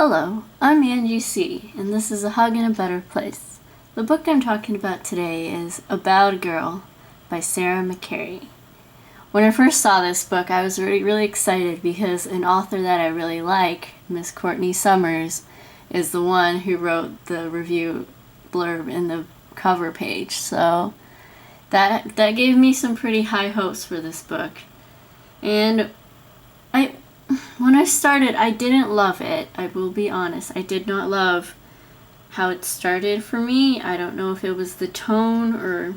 Hello, I'm Angie Sea, and this is A Hug in a Better Place. The book I'm talking about today is About a Girl by Sarah McCarry. When I first saw this book, I was really excited because an author that I really like, Miss Courtney Summers, is the one who wrote the review blurb in the cover page. So that gave me some pretty high hopes for this book. And when I started, I didn't love it. I will be honest. I did not love how it started for me. I don't know if it was the tone or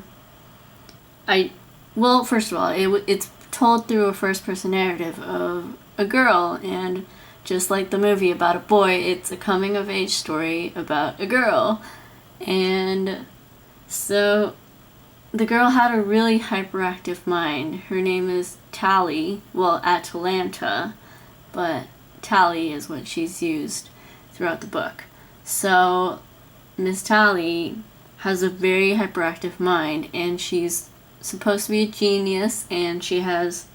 well, first of all, it's told through a first-person narrative of a girl, and just like the movie about a boy, it's a coming-of-age story about a girl. And so the girl had a really hyperactive mind. Her name is Tally, well, Atalanta, but Tally is what she's used throughout the book. So Miss Tally has a very hyperactive mind, and she's supposed to be a genius, and she has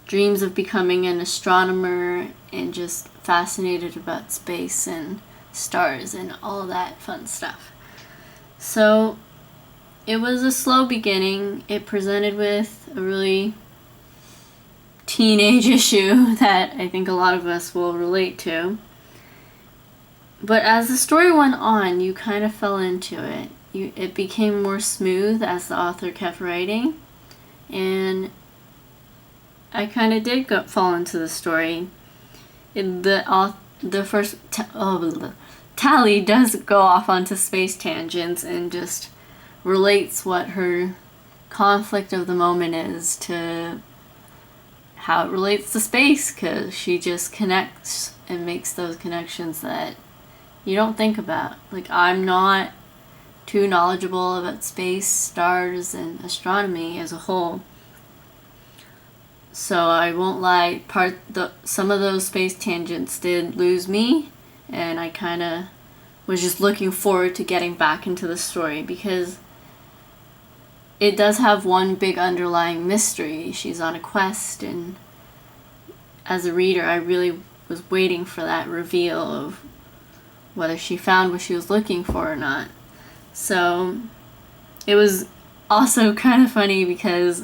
dreams of becoming an astronomer and just fascinated about space and stars and all that fun stuff. So it was a slow beginning. It presented with a really teenage issue that I think a lot of us will relate to. But as the story went on, you kind of fell into it. It became more smooth as the author kept writing, and I kind of did fall into the story. Tally does go off onto space tangents and just relates what her conflict of the moment is to how it relates to space, because she just connects and makes those connections that you don't think about. Like, I'm not too knowledgeable about space, stars, and astronomy as a whole, so I won't lie, some of those space tangents did lose me, and I kind of was just looking forward to getting back into the story, because it does have one big underlying mystery. She's on a quest, and as a reader, I really was waiting for that reveal of whether she found what she was looking for or not. So it was also kind of funny because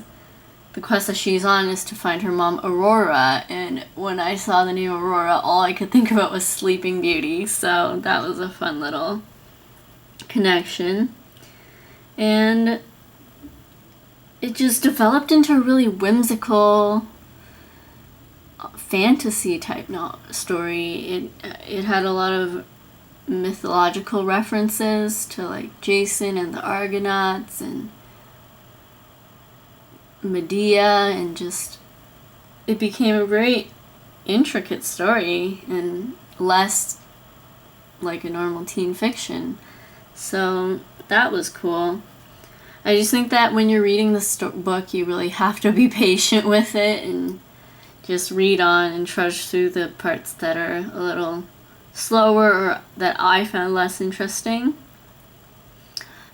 the quest that she's on is to find her mom, Aurora, and when I saw the name Aurora, all I could think about was Sleeping Beauty, so that was a fun little connection. And it just developed into a really whimsical fantasy type story. It had a lot of mythological references to like Jason and the Argonauts and Medea, and just it became a very intricate story and less like a normal teen fiction. So that was cool. I just think that when you're reading the book, you really have to be patient with it and just read on and trudge through the parts that are a little slower or that I found less interesting.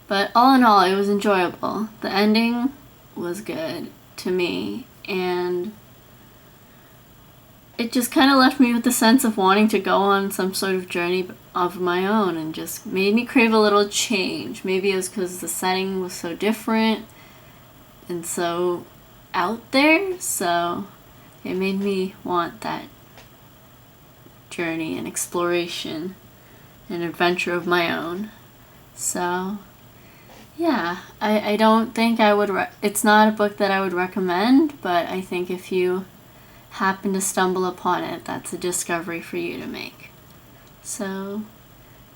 But all in all, it was enjoyable. The ending was good to me, and it just kind of left me with the sense of wanting to go on some sort of journey of my own, and just made me crave a little change. Maybe it was because the setting was so different and so out there, so it made me want that journey and exploration and adventure of my own. So yeah, I don't think I would it's not a book that I would recommend, but I think if you happen to stumble upon it, that's a discovery for you to make. So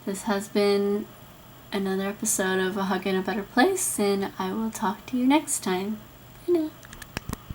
this has been another episode of A Hug in a Better Place, and I will talk to you next time. Bye now.